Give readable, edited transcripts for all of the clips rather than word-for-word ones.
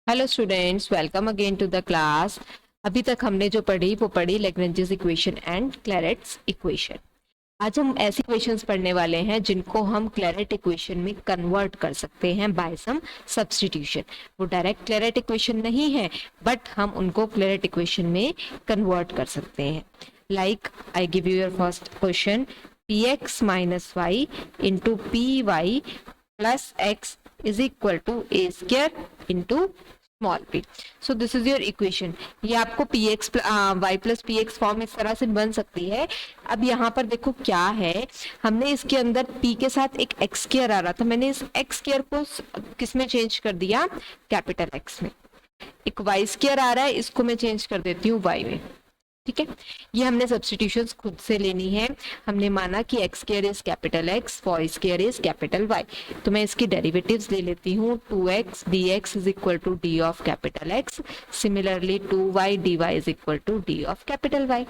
Hello students, welcome again to the class. अभी तक हमने जो पढ़ी वो पढ़ी Lagrange's equation and Clairaut's equation. आज हम ऐसी इक्वेशंस पढ़ने वाले हैं जिनको हम क्लेरेट इक्वेशन में कन्वर्ट कर सकते हैं बाय सम सब्स्टिट्यूशन। वो डायरेक्ट क्लेरेट इक्वेशन नहीं है, बट हम उनको क्लेरेट इक्वेशन में कन्वर्ट कर सकते हैं। Like I give you your first question, px minus y into p y plus x is equal to a square into small p. So this is your equation. ये आपको px y plus px form इस तरह से बन सकती है। अब यहाँ पर देखो क्या है, हमने इसके अंदर p के साथ एक x स्क्वायर आ रहा था, मैंने इस x स्क्वायर को किस में चेंज कर दिया, कैपिटल X में। एक y स्क्वायर आ रहा है, इसको मैं चेंज कर देती हूँ y में। ठीक है, ये हमने सब्स्टिट्यूशंस खुद से लेनी है। हमने माना कि x square is capital X, y square is capital Y, तो मैं इसकी डेरिवेटिव्स ले लेती हूँ। 2x dx is equal to d of capital X, similarly 2y dy is equal to d of capital Y.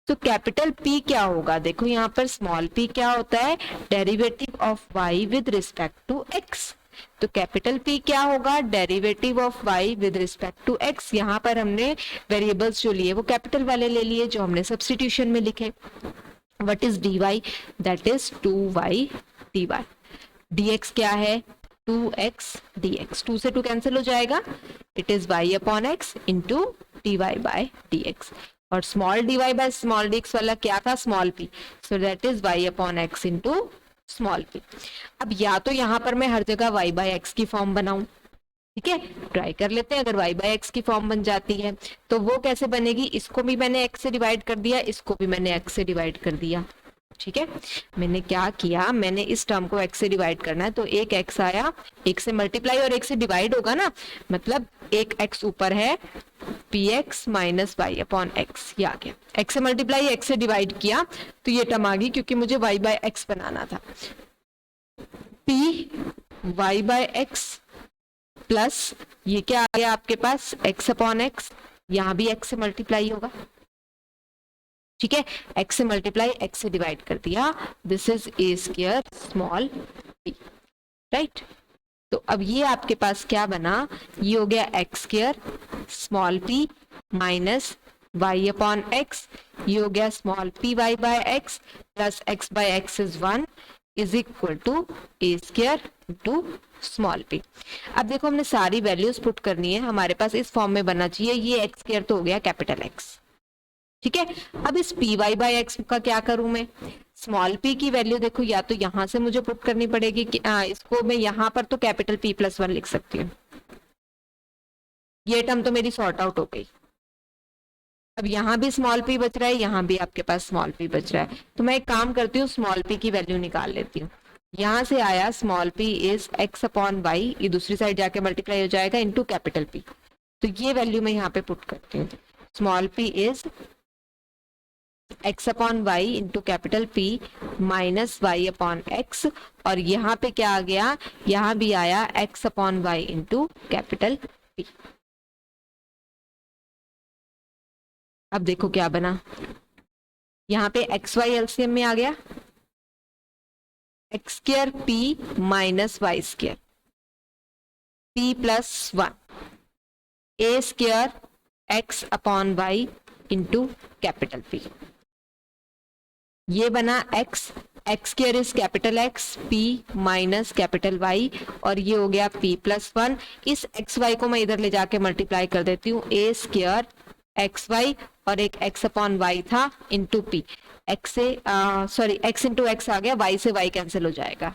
तो कैपिटल P क्या होगा, देखो यहाँ पर स्मॉल p क्या होता है, derivative of y with respect to x। तो कैपिटल P क्या होगा, derivative of y with respect to x। यहाँ पर हमने वेरिएबल्स जो लिए वो कैपिटल वाले ले लिए जो हमने सब्स्टिट्यूशन में लिखे। What is dy, that is 2y dy। dx क्या है, 2x dx, 2 से 2 कैंसिल हो जाएगा, it is y upon x into dy by dx। और small dy by small dx वाला क्या था, small p, so that is y upon x into small p। अब या तो यहाँ पर मैं हर जगह y बाय x की फॉर्म बनाऊं, ठीक है, ट्राई कर लेते हैं। अगर y बाय x की फॉर्म बन जाती है तो वो कैसे बनेगी, इसको भी मैंने x से डिवाइड कर दिया, इसको भी मैंने x से डिवाइड कर दिया। ठीक है, मैंने क्या किया, मैंने इस टर्म को x से डिवाइड करना है, तो एक x आया, एक से मल्टीप्लाई और एक से डिवाइड होगा ना, मतलब एक x ऊपर है, px minus y upon x, ये आ गया। x से मल्टीप्लाई, x से डिवाइड किया तो ये टर्म आ गई, क्योंकि मुझे y बाय x बनाना था। p y by x plus ये क्या आ गया आपके पास, x अपॉन एक्स, यहां भी x से मल्टीप्लाई होगा। ठीक है, x से मल्टीप्लाई, x से डिवाइड कर दिया, this is a square small p, right. तो अब ये आपके पास क्या बना, ये हो गया x square small p minus y upon x, ये हो गया small p y by x plus x by x is 1 is equal to a square to small p। अब देखो हमने सारी वैल्यूज पुट करनी है, हमारे पास इस फॉर्म में बनना चाहिए। ये एक्स स्क्वायर तो हो गया कैपिटल X, ठीक है। अब इस पी वाई बाई एक्स का क्या करूं मैं, स्मॉल p की वैल्यू देखो या तो यहां से मुझे पुट करनी पड़ेगी कि इसको मैं यहां पर तो कैपिटल P प्लस 1 लिख सकती हूँ, ये टर्म तो मेरी सॉर्ट आउट हो गई। अब यहाँ भी स्मॉल p बच रहा है, यहाँ भी आपके पास स्मॉल p बच रहा है, तो मैं एक काम करती हूँ, स्मॉल p की वैल्यू निकाल लेती हूँ। यहाँ से आया small p is x upon y, ये दूसरी साइड जाके मल्टीप्लाई हो जाएगा इनटू कैपिटल P, तो ये वैल्यू मैं यहाँ पे पुट करती हूँ। Small p is x upon y into capital P minus y upon x, और यहाँ पे क्या आ गया, यहाँ भी आया x upon y into capital P। अब देखो क्या बना, यहाँ पे एक्स वाई एलसीएम में आ गया, x square P minus y square P plus 1, a square x upon y into capital P। ये बना x, x square is capital X, P minus capital Y, और ये हो गया P प्लस 1। इस एक्स वाई को मैं इधर ले जाके मल्टीप्लाई कर देती हूँ, ए स्क्वायर एक्स वाई और एक x अपॉन वाई था इंटू P, x से सॉरी x इंटू एक्स आ गया, y से y कैंसिल हो जाएगा।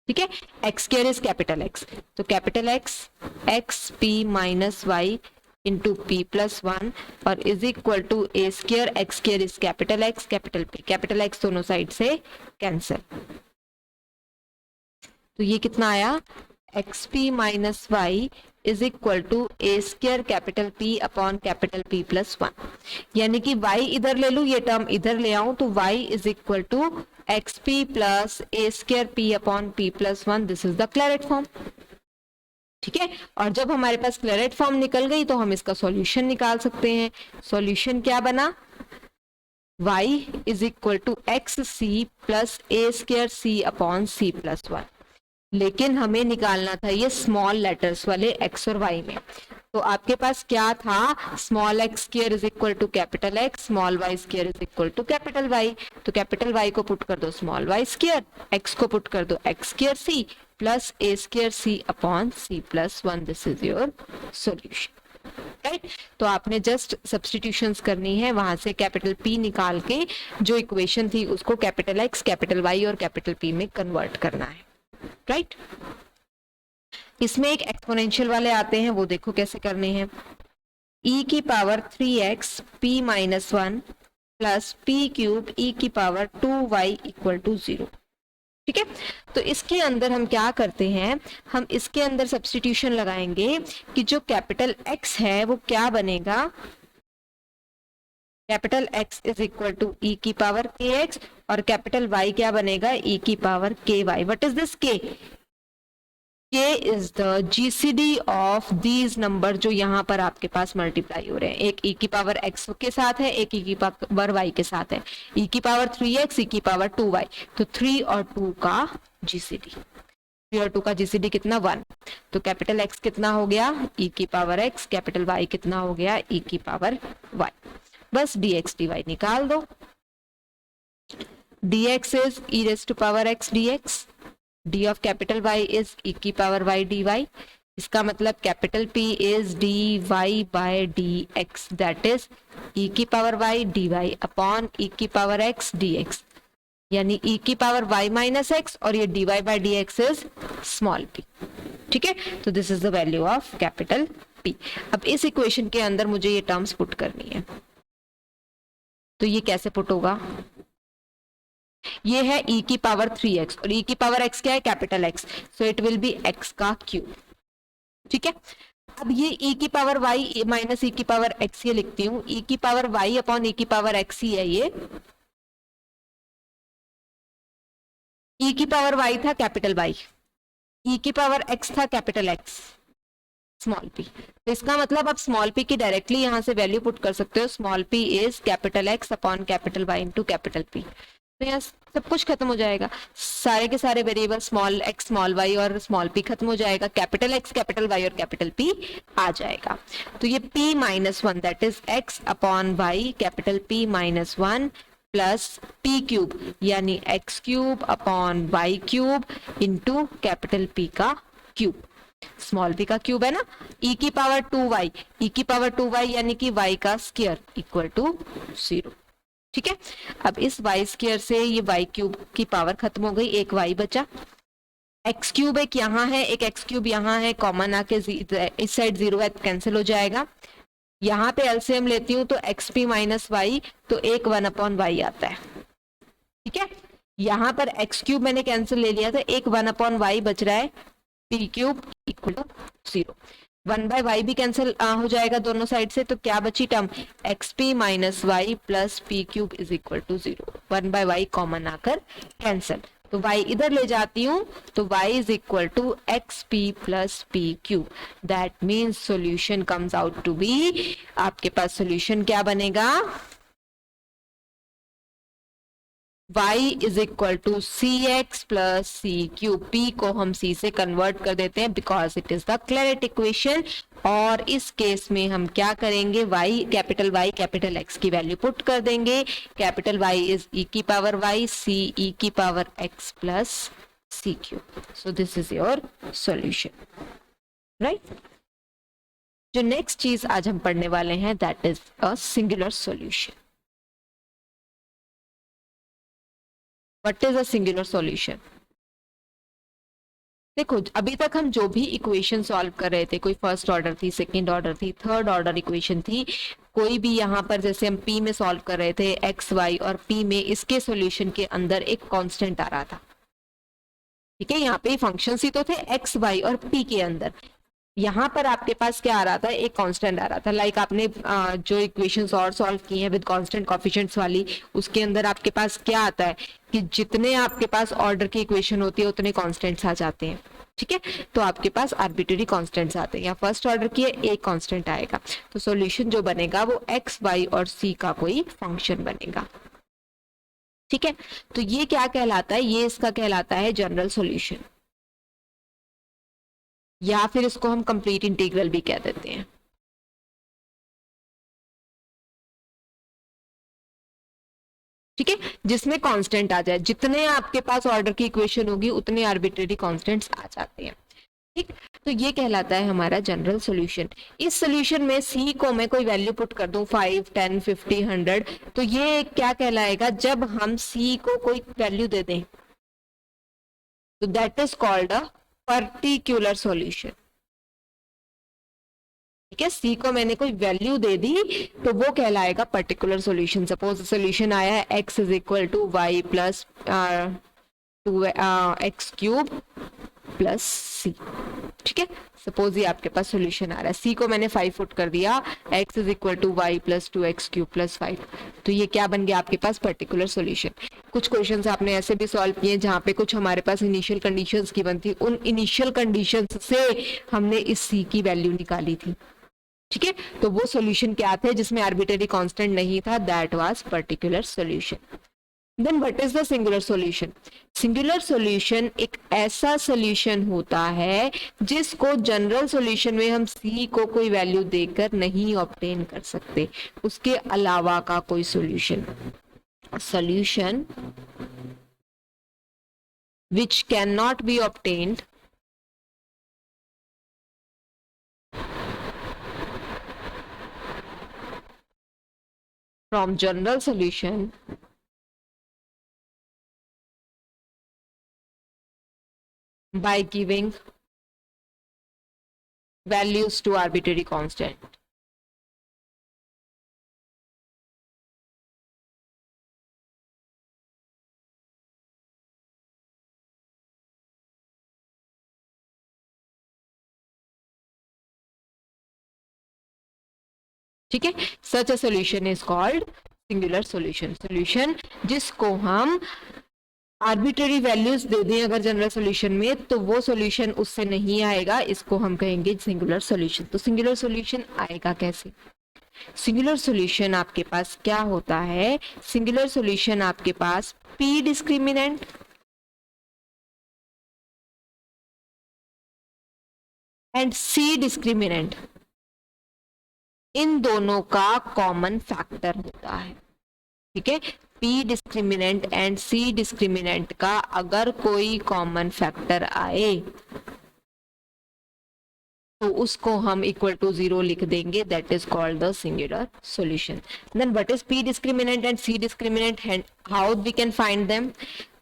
ठीक है, x square is capital X, तो capital X x P minus y into p plus 1 और is equal to a square, x square is capital X capital P, capital X दोनों side से cancel, तो ये कितना आया, x p minus y is equal to a square capital P upon capital P plus 1। यानी कि y इधर ले लूं, ये टर्म इधर ले आऊं, तो y is equal to x p plus a square P upon P plus 1, this is the Clairaut form. ठीक है, और जब हमारे पास क्लेरेट फॉर्म निकल गई तो हम इसका सॉल्यूशन निकाल सकते हैं। सॉल्यूशन क्या बना, y is equal to x c plus a square C upon C plus 1। लेकिन हमें निकालना था ये स्मॉल लेटर्स वाले एक्स और वाई में। तो आपके पास क्या था, small x square is equal to capital X, small y square is equal to capital Y. तो कैपिटल वाई को पुट कर दो स्मॉल वाई स्क्वायर, एक्स को पुट कर दो x square c plus a square c upon c plus 1। This is your solution, right. तो आपने just substitutions करनी है, वहां से कैपिटल पी निकाल के जो इक्वेशन थी उसको कैपिटल एक्स, कैपिटल वाई और कैपिटल पी में कन्वर्ट करना है, राइट। इसमें एक एक्सपोनेंशियल वाले आते हैं, वो देखो कैसे करने हैं। e की power 3x p minus 1 plus p cube e की पावर 2y इक्वल टू 0। ठीक है, तो इसके अंदर हम क्या करते हैं, हम इसके अंदर सब्स्टिट्यूशन लगाएंगे कि जो कैपिटल x है वो क्या बनेगा, capital x is equal to e की पावर kx और कैपिटल y क्या बनेगा, e की power ky। What is this k? k is the GCD of these number जो यहाँ पर आपके पास मल्टीप्लाई हो रहे हैं। एक e की पावर x के साथ है, एक e की पावर y के साथ है। e की पावर 3x, e की पावर 2y, तो 3 और 2 का जीसीडी, 3 और 2 का जीसीडी कितना, 1। तो कैपिटल x कितना हो गया, e की पावर x, कैपिटल y कितना हो गया, e की पावर y। बस dx dy निकाल दो। dx is e raise to power x dx, d of capital Y is e की पावर y dy। इसका मतलब capital P is dy by dx, that is e की power y dy upon e की power x dx, यानी e की power y minus x और ये dy by dx is small p। ठीक है, तो this is the value of capital P। अब इस इक्वेशन के अंदर मुझे ये टर्म्स पुट करनी है, तो ये कैसे पुट होगा, ये है e की पावर 3x और e की पावर x क्या है, capital x, so it will B x का क्यूब। ठीक है, अब ये e की पावर y माइनस e की पावर x ये लिखती हूँ, e की पावर y अपॉन e की पावर x ही है ये। e की पावर y था कैपिटल y, e की पावर x था कैपिटल x स्मॉल p। तो इसका मतलब आप स्मॉल p की डायरेक्टली यहां से वैल्यू पुट कर सकते हो, small p is capital x upon capital y into capital p। तो यहाँ सब कुछ खत्म हो जाएगा, सारे के सारे variable small x small y और स्मॉल p खत्म हो जाएगा, कैपिटल x कैपिटल y और कैपिटल p आ जाएगा। तो ये p minus 1 that is x upon y capital p minus 1 plus p cube यानी x cube upon y cube into capital p का क्यूब, स्मॉल p का क्यूब है ना, e की पावर 2y, e की पावर 2y यानी कि y का स्क्वायर इक्वल टू 0। ठीक है, अब इस y स्क्वायर से ये y क्यूब की पावर खत्म हो गई, एक y बचा, x क्यूब एक यहाँ है, एक x क्यूब यहाँ है, कॉमन आके इस साइड 0 है, कैंसिल हो जाएगा। यहाँ पे एलसीएम लेती हूँ तो xp माइनस y, तो एक 1 अपॉन y आता है। ठीक है, यहाँ पर x क्यूब मैंने कैंसिल ले लिया था, एक 1 अपॉन y बच रहा है, p cube equal to 0। 1 by y भी कैंसिल हो जाएगा दोनों साइड से, तो क्या बची term, x p minus y plus p cube is equal to 0। 1 by y common आकर कैंसिल, तो y इधर ले जाती हूँ तो y is equal to x p plus p cube. That means solution comes out to be, आपके पास solution क्या बनेगा, y is equal to c x plus C cube. p को हम c से कन्वर्ट कर देते हैं because it is the Claret equation, और इस केस में हम क्या करेंगे, y कैपिटल x की वैल्यू पुट कर देंगे, कैपिटल Y इज e की पावर y, c e की power x plus c cube. So this is your solution, right. जो नेक्स्ट चीज आज हम पढ़ने वाले हैं that is a singular solution. What is a singular solution? देखो अभी तक हम जो भी इक्वेशन सॉल्व कर रहे थे, कोई फर्स्ट ऑर्डर थी, सेकंड ऑर्डर थी, थर्ड ऑर्डर इक्वेशन थी, कोई भी यहाँ पर जैसे हम p में सॉल्व कर रहे थे x y और p में, इसके सॉल्यूशन के अंदर एक कांस्टेंट आ रहा था। ठीक है, यहाँ पे फंक्शंस ही तो थे x y और p के अंदर, यहाँ पर आपके पास क्या आ रहा था, एक कांस्टेंट आ रहा था। लाइक आपने जो इक्वेशंस और सॉल्व की हैं विद कांस्टेंट कोएफिशिएंट्स वाली, उसके अंदर आपके पास क्या आता है कि जितने आपके पास ऑर्डर की इक्वेशन होती है उतने कांस्टेंट्स आ जाते हैं। ठीक है, तो आपके पास आर्बिट्रेरी कांस्टेंट्स आते हैं, या फर्स्ट ऑर्डर की एक कांस्टेंट आएगा, तो सॉल्यूशन जो बनेगा वो x y और c का कोई फंक्शन बनेगा। ठीक है, तो ये क्या कहलाता है, ये इसका कहलाता है जनरल सॉल्यूशन। या फिर इसको हम कंप्लीट इंटीग्रल भी कह देते हैं। ठीक है, जिसमें कांस्टेंट आ जाए, जितने आपके पास ऑर्डर की इक्वेशन होगी उतने आर्बिट्रेरी कांस्टेंट्स आ जाते हैं। ठीक, तो ये कहलाता है हमारा जनरल सॉल्यूशन। इस सॉल्यूशन में सी को मैं कोई वैल्यू पुट कर दूं 5, 10, 50, 100, तो ये क्या कहलाएगा, जब हम सी को कोई वैल्यू दे दें तो that is called a particular solution. ठीक है, सी को मैंने कोई वैल्यू दे दी तो वो कहलाएगा पर्टिकुलर सॉल्यूशन। सपोज सॉल्यूशन आया है x is equal to y plus 2x³ plus c. ठीक है, सपोज ये आपके पास सॉल्यूशन आ रहा है, सी को मैंने 5 पुट कर दिया, x is equal to y plus 2x³ plus 5, तो ये क्या बन गया आपके पास पर्टिकुलर सॉल्यूशन। कुछ क्वेश्चंस आपने ऐसे भी सॉल्व किए जहां पे कुछ हमारे पास इनिशियल कंडीशंस की बनती, उन इनिशियल कंडीशंस से हमने इस सी की वैल्यू निकाली थी। ठीक है, तो वो सॉल्यूशन क्या थे जिसमें आर्बिट्रेरी कांस्टेंट नहीं था, that was particular solution. Then what is the singular solution? Singular solution एक ऐसा सॉल्यूशन होता है जिसको जनरल सॉल्यूशन में हम सी को कोई वैल्यू देकर नहीं ऑब्टेन कर सकते, उसके अलावा का कोई solution. Solution which cannot be obtained from general solution by giving values to arbitrary constant। ठीक है, such a solution is called singular solution. Solution जिसको हम आर्बिट्रेरी वैल्यूज दे दें अगर जनरल सॉल्यूशन में तो वो सॉल्यूशन उससे नहीं आएगा, इसको हम कहेंगे सिंगुलर सॉल्यूशन। तो सिंगुलर सॉल्यूशन आएगा कैसे? सिंगुलर सॉल्यूशन आपके पास क्या होता है? सिंगुलर सॉल्यूशन आपके पास p discriminant and c discriminant, इन दोनों का कॉमन फैक्टर होता है। ठीक है, p discriminant and c discriminant का अगर कोई कॉमन फैक्टर आए तो उसको हम इक्वल टू 0 लिख देंगे, that is called the singular solution. Then what is p discriminant and c discriminant, how we can find them?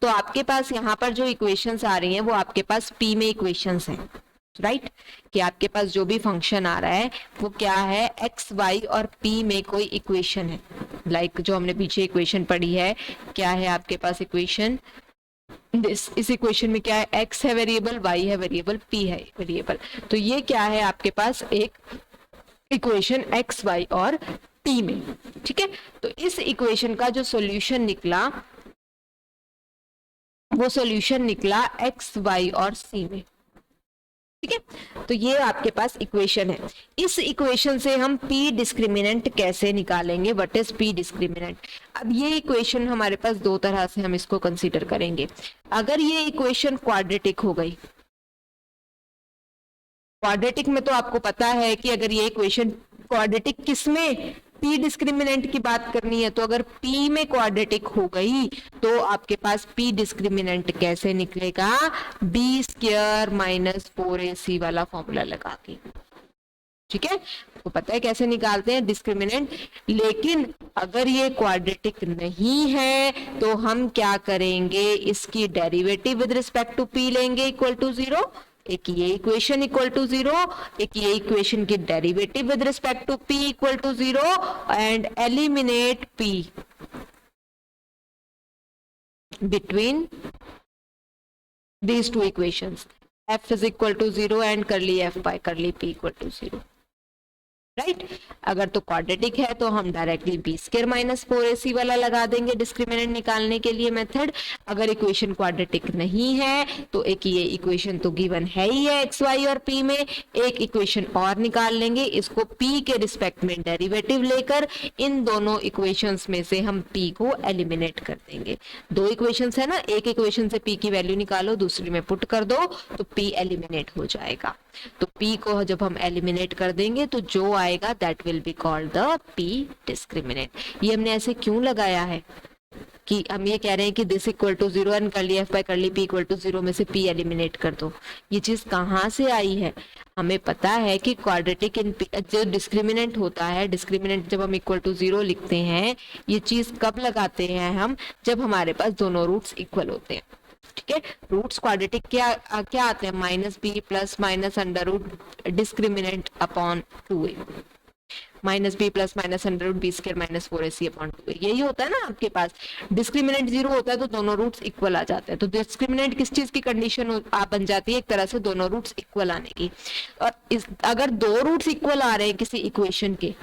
तो आपके पास यहाँ पर जो इक्वेशंस आ रही हैं वो आपके पास पी में इक्वेशंस हैं, राइट? कि आपके पास जो भी फंक्शन आ रहा है वो क्या है, एक्स वाई और पी में कोई इक्वेशन है। लाइक जो हमने पीछे इक्वेशन पढ़ी है, क्या है आपके पास इक्वेशन, इस इक्वेशन में क्या है, x है वेरिएबल, y है वेरिएबल, p है वेरिएबल। तो ये क्या है आपके पास एक इक्वेशन x, y और p में। ठीक है, तो इस इक्वेशन का जो सॉल्यूशन निकला वो सॉल्यूशन निकला x, y और c में। ठीक है, तो ये आपके पास इक्वेशन है। इस इक्वेशन से हम p डिस्क्रिमिनेंट कैसे निकालेंगे? What is p discriminant? अब ये इक्वेशन हमारे पास दो तरह से हम इसको कंसीडर करेंगे। अगर ये इक्वेशन क्वाड्रेटिक हो गई, क्वाड्रेटिक में तो आपको पता है कि अगर ये इक्वेशन क्वाड्रेटिक किसमें, p डिस्क्रिमिनेंट की बात करनी है, तो अगर p में क्वाड्रेटिक हो गई तो आपके पास p डिस्क्रिमिनेंट कैसे निकलेगा, b² माइनस 4ac वाला फॉर्मूला लगा के। ठीक है, तो पता है कैसे निकालते हैं डिस्क्रिमिनेंट। लेकिन अगर ये क्वाड्रेटिक नहीं है तो हम क्या करेंगे, इसकी derivative with respect to p लेंगे इक्वल टू 0। एक ये इक्वेशन इक्वल टू 0, एक ये इक्वेशन की derivative with respect to p equal to 0 and eliminate p between these two equations, f is equal to 0 and curly f by curly p equal to 0। Right अगर तो quadratic है तो हम directly B square minus 4ac वाला लगा देंगे discriminant निकालने के लिए मेथड। अगर इक्वेशन क्वाड्रेटिक नहीं है तो एक ये इक्वेशन तो गिवन है ही है एक्स वाई और पी में, एक इक्वेशन और निकाल लेंगे, इसको पी के रिस्पेक्ट में डेरिवेटिव लेकर इन दोनों इक्वेशंस में से हम पी को एलिमिनेट कर देंगे। दो इक्वेशंस है ना, एक इक्वेशन से पी की वैल्यू निकालो, दूसरी में पुट कर दो तो पी एलिमिनेट हो जाएगा। तो p को जब हम एलिमिनेट कर देंगे तो जो आएगा that will be called the p discriminant. ये हमने ऐसे क्यों लगाया है कि हम ये कह रहे हैं कि दिस इक्वल टू 0 एंड कर लिया f बाय कर ली p इक्वल टू 0 में से p एलिमिनेट कर दो। ये चीज कहाँ से आई है? हमें पता है कि क्वाड्रेटिक इन जो डिस्क्रिमिनेंट होता है, डिस्क्रिमिनेंट जब हम इक्वल टू 0 लिखते हैं, ये चीज कब लगाते हैं हम? जब हमारे पास दोनों रूट्स इक्वल होते हैं। ठीक है, रूट्स क्वाड्रेटिक क्या क्या आते हैं? Minus b plus minus under root discriminant upon 2a, minus b plus minus under root b square minus 4ac upon 2a। यही होता है ना आपके पास। डिस्क्रिमिनेंट 0 होता है तो दोनों रूट्स इक्वल आ जाते हैं। तो डिस्क्रिमिनेंट किस चीज की कंडीशन आप बन जाती है? एक तरह से दोनों रूट्स इक्वल आने की। और अगर दो रूट्स इक्वल आ रहे हैं किसी इक्वेशन के,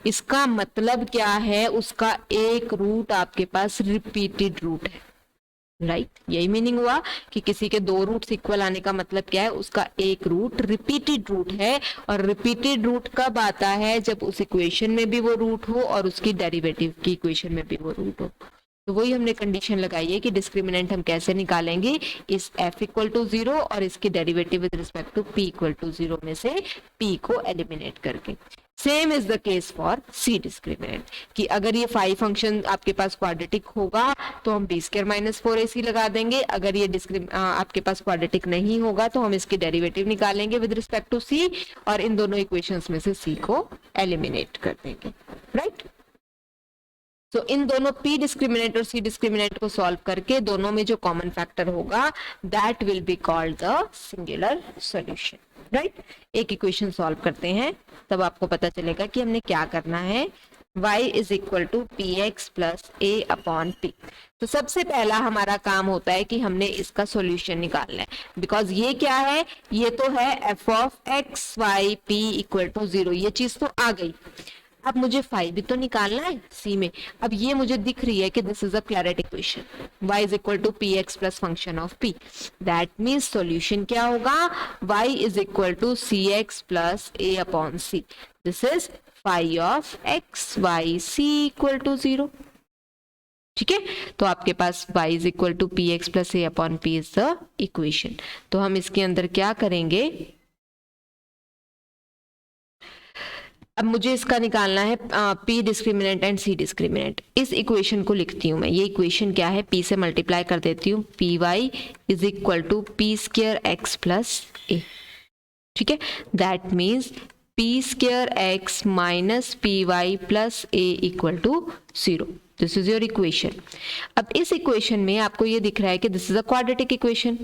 इसका मतलब क्या है? उसका एक रूट आपके पास रिपीटेड रूट है। राइट यही मीनिंग हुआ कि किसी के दो रूट्स इक्वल आने का मतलब क्या है? उसका एक रूट रिपीटेड रूट है। और रिपीटेड रूट कब आता है? जब उस इक्वेशन में भी वो रूट हो और उसकी डेरिवेटिव की इक्वेशन में भी वो रूट हो। तो वही हमने कंडीशन लगाई है कि डिस्क्रिमिनेंट हम कैसे निकालेंगे? इस f इक्वल टू 0 और इसकी derivative with respect to p equal to 0 में से p को एलिमिनेट करके। Same is the case for c discriminant कि अगर ये फाइव फंक्शन आपके पास क्वाड्रेटिक होगा तो हम बी स्क्वायर माइनस 4ac लगा देंगे। अगर ये आपके पास क्वाड्रेटिक नहीं होगा तो हम इसकी डेरिवेटिव निकालेंगे विद रिस्पेक्ट टू c और इन दोनों इक्वेशंस में से c को एलिमिनेट कर देंगे। राइट तो इन दोनों p डिस्क्रिमिनेंट और c डिस्क्रिमिनेंट को सॉल्व करके दोनों में जो कॉमन फैक्टर होगा that will be called the singular solution. Right एक इक्वेशन सॉल्व करते हैं तब आपको पता चलेगा कि हमने क्या करना है। y is equal to p x plus a upon p. तो सबसे पहला हमारा काम होता है कि हमने इसका सॉल्यूशन निकालना है, बिकॉज ये क्या है? ये तो है f of x y p equal to 0। ये चीज तो आ गई। अब मुझे फाई भी तो निकालना है सी में। अब ये मुझे दिख रही है कि this is a Clairaut equation, y is equal to p x plus function of p। That means solution क्या होगा? y is equal to c x plus a upon c. This is phi of x y c equal to 0। ठीक है, तो आपके पास y is equal to p x plus a upon p is the equation. तो हम इसके अंदर क्या करेंगे? अब मुझे इसका निकालना है p discriminant and c discriminant. इस इक्वेशन को लिखती हूं मैं। ये इक्वेशन क्या है? p से मल्टीप्लाई कर देती हूँ। P y is equal to p square x plus a. ठीक है, that means p square x minus p y plus a equal to 0। This is your equation. अब इस इक्वेशन में आपको ये दिख रहा है कि this is a quadratic equation.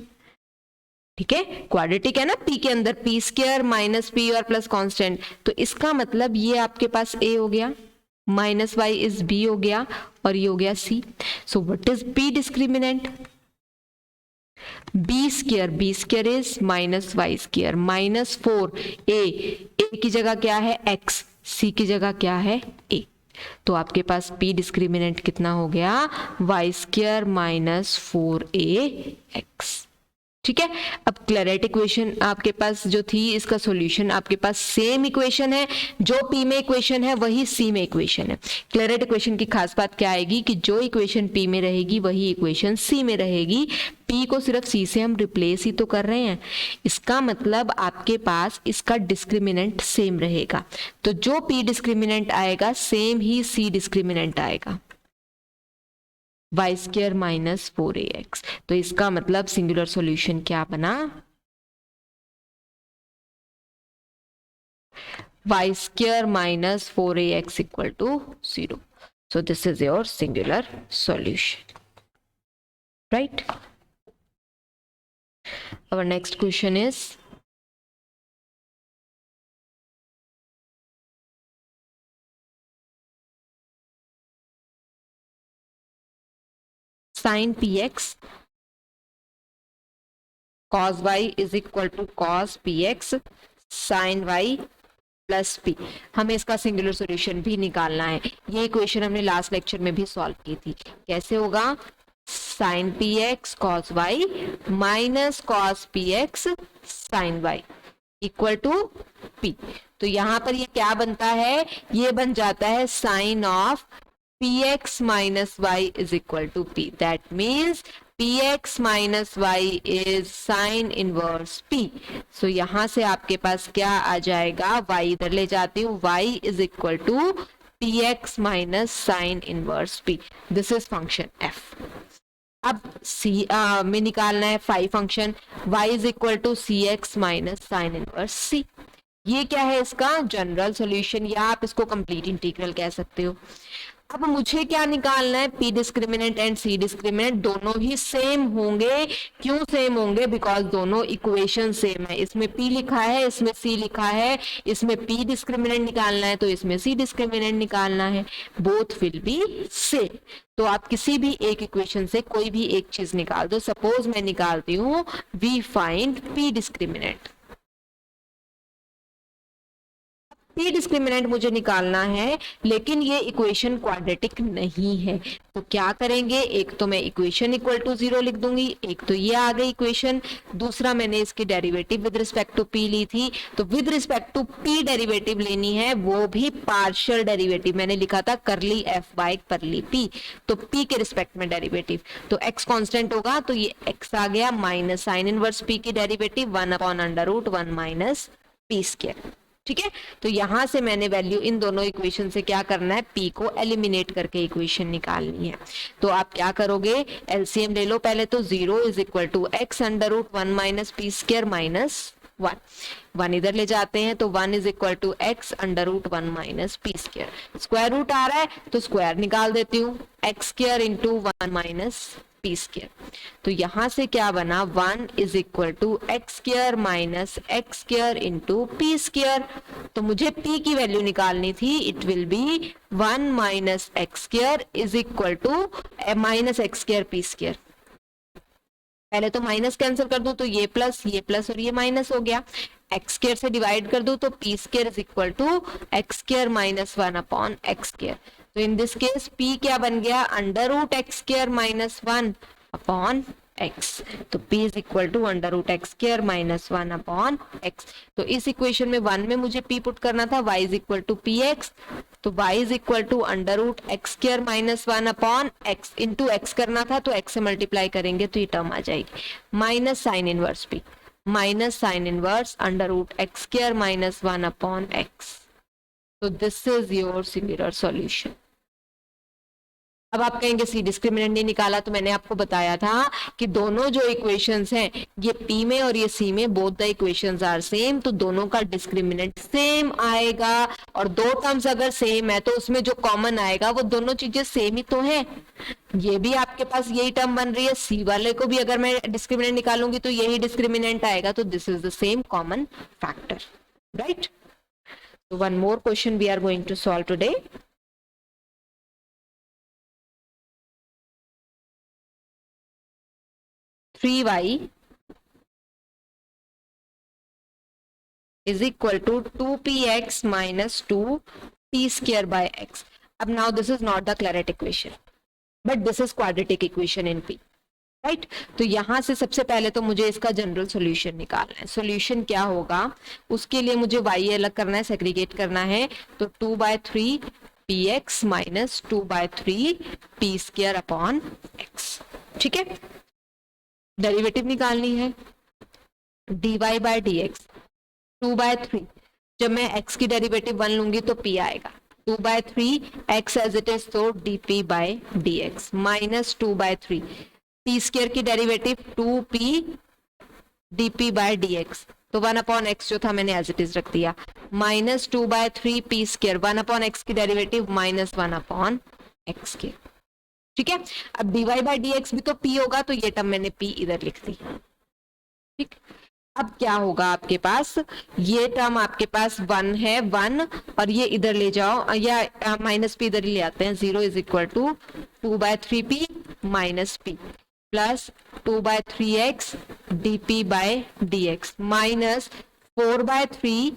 ठीक है, क्वाड्रेटिक है ना, p के अंदर पी स्क्वायर माइनस पी और प्लस कांस्टेंट। तो इसका मतलब ये आपके पास a हो गया, माइनस वाई इज b हो गया और ये हो गया c। So what is p discriminant? b square is minus y square minus 4a। a की जगह क्या है? x। c की जगह क्या है? a। तो आपके पास p डिस्क्रिमिनेंट कितना हो गया? Y square minus 4ax। ठीक है, अब क्लैरेट इक्वेशन आपके पास जो थी, इसका सॉल्यूशन आपके पास सेम इक्वेशन है। जो p में इक्वेशन है वही c में इक्वेशन है। क्लैरेट इक्वेशन की खास बात क्या आएगी कि जो इक्वेशन p में रहेगी वही इक्वेशन c में रहेगी। p को सिर्फ c से हम रिप्लेस ही तो कर रहे हैं। इसका मतलब आपके पास इसका डिस्क्रिमिनेंट सेम रहेगा। तो जो p डिस्क्रिमिनेंट आएगा सेम ही c डिस्क्रिमिनेंट आएगा, वाई स्क्वायर माइनस 4ax। तो इसका मतलब सिंगुलर सॉल्यूशन क्या बना? Y square minus 4ax equal to 0। So this is your singular solution. Right, our next question is sin px cos y is equal to cos px sin y plus P. हमें इसका singular solution भी निकालना है। ये equation हमने last lecture में भी solve की थी। कैसे होगा? Sine p x cos y minus cos p x sine y equal to p. तो यहां पर ये क्या बनता है? ये बन जाता है sine of px minus y is equal to p. That means px minus y is sin inverse p. So यहां से आपके पास क्या आ जाएगा? y इधर ले जाती हूँ, y is equal to px minus sin inverse p. This is function f. अब c में निकालना है phi function, y is equal to cx minus sin inverse c. ये क्या है? इसका जनरल सॉल्यूशन, या आप इसको कंप्लीट इंटीग्रल कह सकते हो। अब मुझे क्या निकालना है? P discriminant and c discriminant दोनों ही सेम होंगे। क्यों सेम होंगे? बिकॉज दोनों इक्वेशन सेम है। इसमें पी लिखा है, इसमें सी लिखा है। इसमें पी डिस्क्रिमिनेंट निकालना है तो इसमें सी डिस्क्रिमिनेंट निकालना है। Both will be same. तो आप किसी भी एक इक्वेशन से कोई भी एक चीज निकाल दो। सपोज मैं निकालती हूँ we find p discriminant. P discriminant मुझे निकालना है, लेकिन ये इक्वेशन क्वाड्रेटिक नहीं है। तो क्या करेंगे? एक तो मैं इक्वेशन इक्वल टू 0 लिख दूंगी, एक तो ये आ गई इक्वेशन, दूसरा मैंने इसकी derivative with respect to p ली थी, तो with respect to p derivative लेनी है, वो भी पार्शियल डेरिवेटिव। मैंने लिखा था curly f by curly p, तो पी के रिस्पेक्ट में डेरिवेटिव। तो एक्स कांस्टेंट होगा, तो ये एक्स आ गया माइनस साइन इनवर्स पी की derivative 1 upon under root 1 minus p square. ठीक है, तो यहां से मैंने वैल्यू इन दोनों इक्वेशन से क्या करना है? p को एलिमिनेट करके इक्वेशन निकालनी है। तो आप क्या करोगे? एलसीएम ले लो पहले। तो 0 is equal to x under root 1 minus p square minus 1 इधर ले जाते हैं तो 1 is equal to x under root 1 minus p square. Square root आ रहा है तो स्क्वायर निकाल देती हूँ, x square into 1 minus p square. तो यहां से क्या बना? 1 is equal to x square minus x square into p square. तो मुझे p की वैल्यू निकालनी थी, it will be 1 minus x square is equal to minus x square p square. पहले तो माइनस कैंसिल कर दूं तो ये प्लस और ये माइनस हो गया। एक्स स्क्वायर से डिवाइड कर दूं तो p square is equal to x square minus 1 upon x square. तो इन दिस केस p क्या बन गया? Under root x square minus 1 upon x। तो p is equal to under root x square minus 1 upon x। तो इस equation में 1 में मुझे p पुट करना था, y is equal to p x. तो y is equal to under root x square minus 1 upon x into x करना था, तो x से मल्टीप्लाई करेंगे तो ये टर्म आ जाएगी minus sine inverse p minus sine inverse under root x square minus 1 upon x। तो this is your similar solution. अब आप कहेंगे सी डिस्क्रिमिनेंट नहीं निकाला, तो मैंने आपको बताया था कि दोनों जो इक्वेशंस हैं, ये p में और ये c में, both the equations are same, तो दोनों का डिस्क्रिमिनेंट सेम आएगा। और दो टर्म्स अगर सेम है तो उसमें जो कॉमन आएगा वो दोनों चीजें सेम ही तो है। ये भी आपके पास यही टर्म बन रही है, c वाले को भी अगर मैं डिस्क्रिमिनेंट निकालूंगी तो यही डिस्क्रिमिनेंट आएगा। तो this is the same common factor, right? So one more question we are going to solve today. Three y is equal to 2px minus 2p square by x. अब now this is not the Claret equation, but this is quadratic equation in p. Right तो यहां से सबसे पहले तो मुझे इसका general solution निकालना है। सॉल्यूशन क्या होगा? उसके लिए मुझे y अलग करना है, सेग्रीगेट करना है। तो 2/3 px minus 2/3 p square upon x। ठीक है, डेरिवेटिव निकालनी है dy बाय dx। 2/3 जब मैं x की डेरिवेटिव 1 लूंगी तो p आएगा। 2/3 x एज इट इज तो dp by dx minus 2/3 p square की derivative 2p dp by dx। तो 1 अपॉन x जो था मैंने एज इट इज रख दिया, minus 2/3 p square 1 upon x की derivative minus 1 upon x square. ठीक है, अब dy बाय dx भी तो p होगा, तो ये टर्म मैंने p इधर लिख दी। ठीक, अब क्या होगा आपके पास? ये टर्म आपके पास 1 है, 1 और ये इधर ले जाओ, या माइनस p इधर ही ले आते हैं। 0 is equal to 2/3p minus p plus 2/3x dp by dx minus 4/3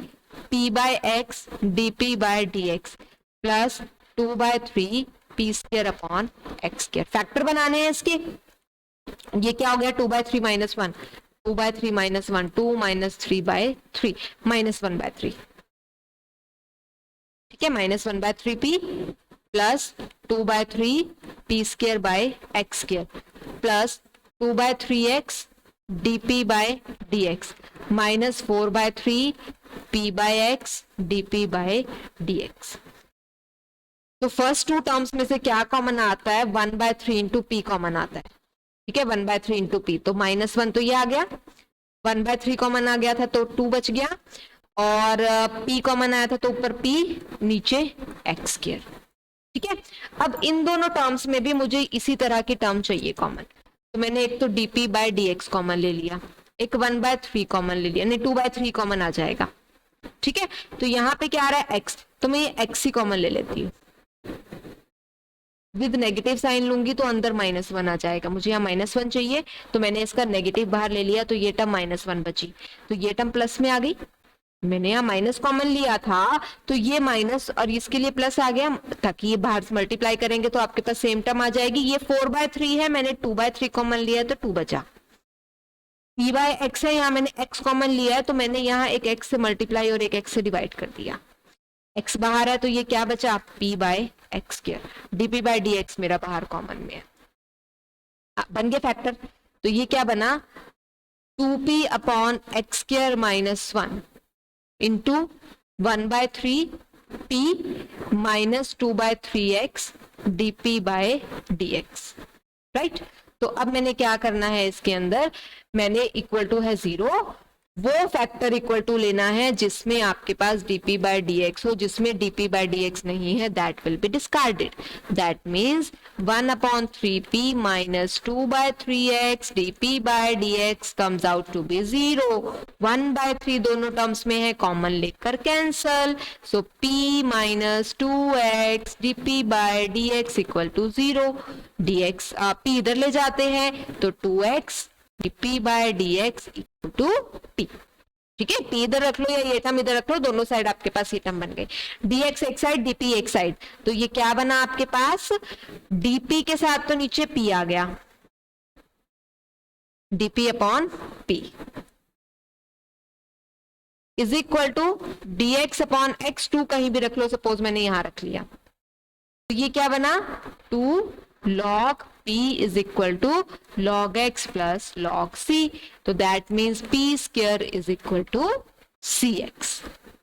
p by x dp by dx plus 2/3 p square upon x square. Factor बनाने हैं इसके, ये क्या हो गया 2/3 माइनस 1, 2/3 माइनस 1 2 माइनस 3/3 माइनस 1/3, ठीक है, minus 1/3 p plus 2/3 p square by x square plus 2/3x dp by dx minus 4/3 p by x dp by dx। तो फर्स्ट टू टर्म्स में से क्या कॉमन आता है, 1/3 इंटू पी कॉमन आता है, ठीक है, 1/3 इंटू पी, तो -1 तो ये आ गया, 1/3 कॉमन आ गया था तो 2 बच गया, और p कॉमन आया था तो ऊपर p नीचे एक्स स्क्वायर, ठीक है। अब इन दोनों टर्म्स में भी मुझे इसी तरह की टर्म चाहिए कॉमन, तो मैंने एक तो dp बाय dx कॉमन ले लिया, एक 1/3 कॉमन ले लिया, नहीं 2/3 कॉमन आ जाएगा, ठीक है। तो यहाँ पे क्या आ रहा है x, तो मैं ये x ही कॉमन ले लेती हूँ, विद नेगेटिव साइन लूंगी तो अंदर -1 आ जाएगा, मुझे यहाँ -1 चाहिए तो मैंने इसका नेगेटिव बाहर ले लिया, तो ये टर्म -1 बची, तो ये टर्म प्लस में आ गई, मैंने यहाँ माइनस कॉमन लिया था तो ये माइनस और इसके लिए प्लस आ गया, ताकि ये बाहर से मल्टीप्लाई करेंगे तो आपके पास सेम टर्म आ जाएगी। ये 4/3 है, मैंने 2/3 कॉमन लिया है तो 2 बचा, p बाय x है, यहाँ मैंने x कॉमन लिया है तो मैंने यहाँ एक x से मल्टीप्लाई और एक x से डिवाइड कर दिया, x बाहर है तो ये क्या बचा p by x square, dp by dx मेरा बाहर कॉमन में है, बन गया फैक्टर। तो ये क्या बना 2p upon x square minus 1 into 1/3 p minus 2/3x dp by dx, right. तो अब मैंने क्या करना है इसके अंदर, मैंने इक्वल टू है 0, वो फैक्टर इक्वल टू लेना है जिसमें आपके पास dp बाय dx हो, जिसमें dp बाय dx नहीं है that will be discarded, that means 1/3p minus 2/3x dp by dx comes out to be 0, 1/3 दोनों टर्म्स में है, कॉमन लेकर cancel, so p minus 2x dp by dx equal to 0, dx p इधर ले जाते हैं तो 2x dp by dx equal to p, ठीक है, p इधर रख लो या ये टर्म इधर रख लो, दोनों साइड आपके पास ये टर्म बन गए, dx एक साइड dp एक साइड, तो ये क्या बना आपके पास dp के साथ तो नीचे p आ गया, dp upon p is equal to dx upon x, 2 कहीं भी रख लो, सपोज मैंने यहां रख लिया, तो ये क्या बना 2 log p is equal to log x plus log c, तो that means p square is equal to cx,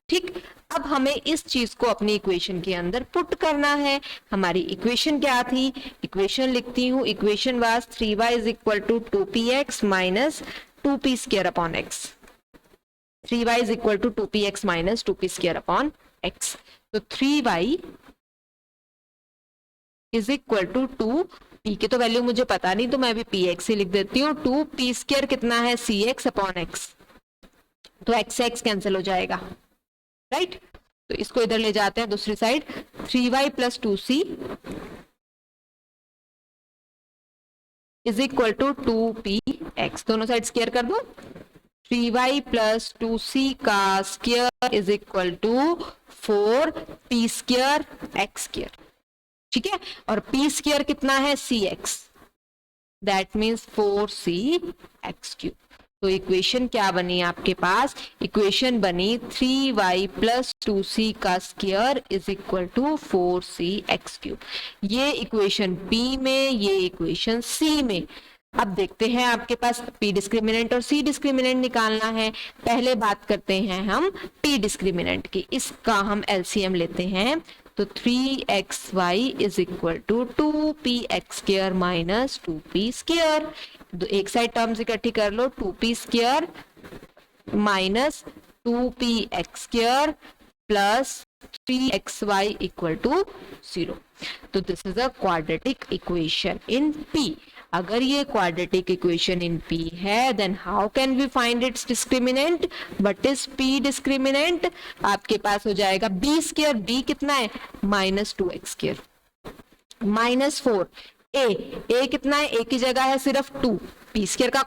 ठीक। अब हमें इस चीज को अपनी इक्वेशन के अंदर पुट करना है। हमारी इक्वेशन क्या थी, इक्वेशन लिखती हूँ, equation was 3y is equal to 2px minus 2p square upon x, 3y is equal to 2px minus 2p square upon x, तो 3y is equal to 2 p की तो वैल्यू मुझे पता नहीं तो मैं अभी px ही लिख देती हूँ, 2p स्क्वायर कितना है cx अपॉन x, तो x से x कैंसिल हो जाएगा, राइट। तो इसको इधर ले जाते हैं दूसरी side, 3y plus 2c is equal to 2px, दोनों साइड स्क्वायर कर दो, 3y प्लस 2c का square is equal to 4p square x square, ठीक है, और p स्क्वायर कितना है cx, that means 4cx cube. तो इक्वेशन क्या बनी आपके पास, इक्वेशन बनी 3y प्लस 2c का square is equal to 4cx cube, ये इक्वेशन p में, ये इक्वेशन c में। अब देखते हैं आपके पास p डिस्क्रिमिनेंट और c डिस्क्रिमिनेंट निकालना है। पहले बात करते हैं हम p डिस्क्रिमिनेंट की, इसका हम LCM लेते हैं, तो 3xy is equal to 2px square minus 2p square, एक साइड टर्म्स इकट्ठी कर लो, 2p square minus 2px square plus 3xy equal to 0, तो this is a quadratic equation in p। अगर ये क्वाड्रेटिक इक्वेशन इन p है, then how can we find its discriminant, what is p discriminant, आपके पास हो जाएगा b square, b कितना है -2x स्क्वायर, -4 ए कितना है, ए की जगह है सिर्फ 2, पी स्क्वायर का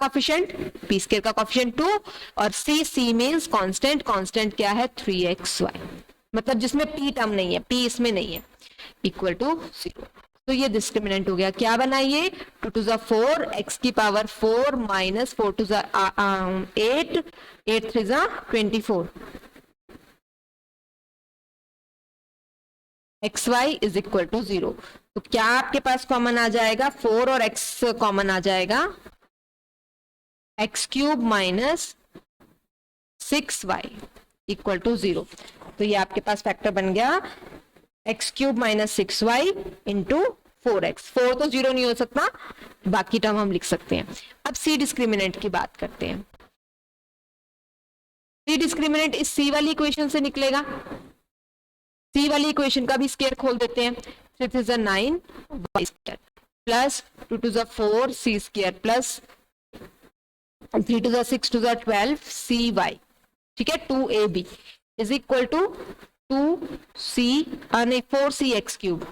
कोफिशिएंट 2, और सी मींस कांस्टेंट, कांस्टेंट क्या है 3xy, मतलब जिसमें पी टर्म नहीं है, पी इसमें नहीं है, इक्वल टू 0। तो ये डिस्क्रिमिनेंट हो गया, क्या बनाइए 2 to the 4 x की पावर 4 माइनस 4 to the 8, 8 3 जा 24, xy इज इक्वल टू 0। तो क्या आपके पास कॉमन आ जाएगा, 4 और x कॉमन आ जाएगा, x cube minus 6y equal to 0। तो ये आपके पास फैक्टर बन गया x cube minus 6y into 4x, 4 तो 0 नहीं हो सकता, बाकी टर्म हम लिख सकते हैं। अब सी डिस्क्रिमिनेंट की बात करते हैं। सी डिस्क्रिमिनेंट इस सी वाली इक्वेशन से निकलेगा, सी वाली इक्वेशन का भी स्क्वायर खोल देते हैं, 6 is a 9 y square plus 2 to the 4 c square plus 3 to the 6 to the 12 cy, ठीक है, 2ab is equal to 4cx cube,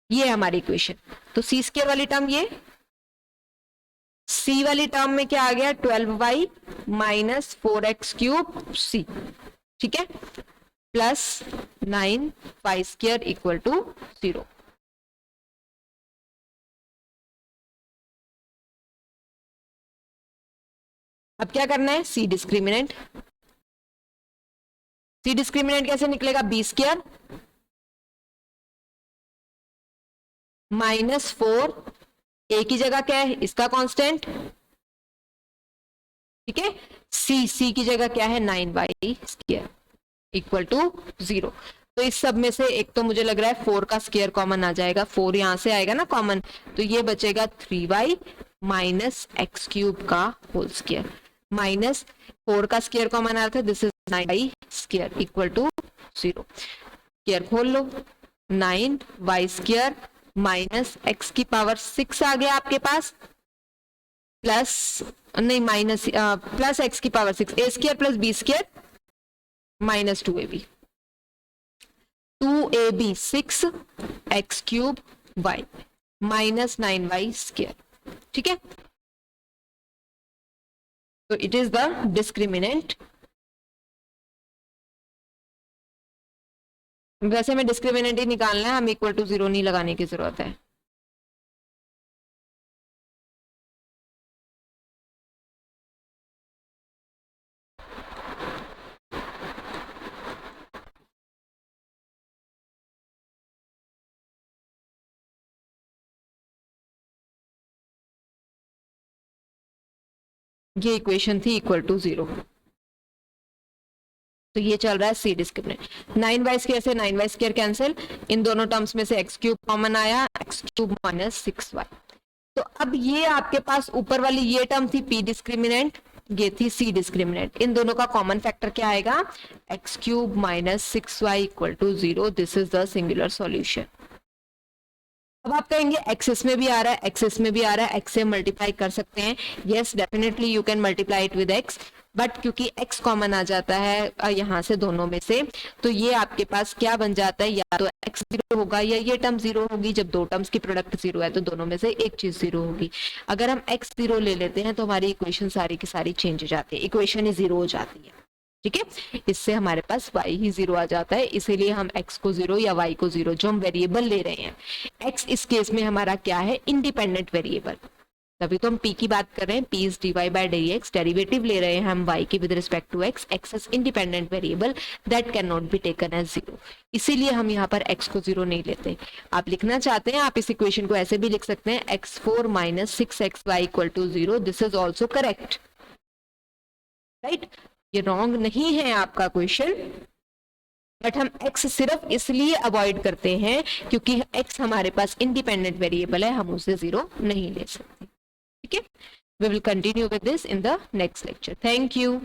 ये हमारी इक्वेशन। तो सी स्क्वायर वाली टर्म ये, सी वाली टर्म में क्या आ गया 12y minus 4x cube C, ठीक है, plus 9y square equal to 0। अब क्या करना है, सी डिस्क्रिमिनेंट। सी डिस्क्रिमिनेंट कैसे निकलेगा, बी स्क्वायर माइनस 4, ए की जगह क्या है इसका कांस्टेंट, ठीक है, सी की जगह क्या है 9y स्क्वायर इक्वल टू 0। तो इस सब में से एक तो मुझे लग रहा है 4 का स्क्वायर कॉमन आ जाएगा, 4 यहां से आएगा ना कॉमन, तो ये बचेगा 3y माइनस एक्स क्यूब का होल स्क्वायर, माइनस 4 का स्क्वायर कॉमन आ रहा था, this is 9y square equal to 0। Square खोल लो, 9y स्क्वायर माइनस एक्स की पावर 6 आ गया आपके पास, प्लस नहीं माइनस प्लस एक्स की power 6, a square plus b square minus 2ab, 2ab 6 x cube y minus 9y square, ठीक है। तो इट इज द डिस्क्रिमिनेंट। वैसे में डिस्क्रिमिनेंट ही निकालना है, हम इक्वल टू 0 नहीं लगाने की जरूरत है। ये इक्वेशन थी इक्वल टू 0, तो ये चल रहा है सी डिस्क्रिमिनेंट। 9y स्क्वायर से 9y स्क्वायर कैंसिल, इन दोनों टर्म्स में से x क्यूब कॉमन आया, x क्यूब माइनस 6y। तो अब ये आपके पास ऊपर वाली ये टर्म थी p डिस्क्रिमिनेंट, ये थी सी डिस्क्रिमिनेंट, इन दोनों का कॉमन फैक्टर क्या आएगा x cube minus 6y equal to 0, this is the singular solution. अब आप कहेंगे एक्सेस में भी आ रहा है, एक्सेस में भी आ रहा है, एक्स से मल्टीप्लाई कर सकते हैं, yes definitely you can multiply it with x, but क्योंकि x कॉमन आ जाता है यहाँ से दोनों में से, तो ये आपके पास क्या बन जाता है, या तो x 0 होगा या ये टर्म 0 होगी। जब दो टर्म्स की प्रोडक्ट 0 है तो दोनों में से एक चीज 0 होगी। अगर हम x 0 ले लेते हैं तो हमारी इक्वेशन सारी की सारी चेंज हो जाती है, इक्वेशन ही 0 हो जाती है, ठीक है। इससे हमारे पास y ही 0 आ जाता है, इसीलिए हम x को 0 या y को 0 जो हम वेरिएबल ले रहे हैं, x इस केस में हमारा क्या है इंडिपेंडेंट वेरिएबल, तभी तो हम p की बात कर रहे हैं, p इज dy बाय dx, डेरिवेटिव ले रहे हैं हम y की with respect to x, x is independent variable that can not be taken as 0, इसीलिए हम यहाँ पर x को 0 नहीं लेते। आप लिखना चाहते हैं आप इस इक्वेशन को ऐसे भी लिख सकते हैं, x4 minus 6xy equal to 0, this is also correct, right, ये रॉन्ग नहीं है आपका क्वेश्चन, बट हम x सिर्फ इसलिए अवॉइड करते हैं क्योंकि x हमारे पास इंडिपेंडेंट वेरिएबल है, हम उसे 0 नहीं ले सकते, ठीक है। We will continue with this in the next lecture. Thank you.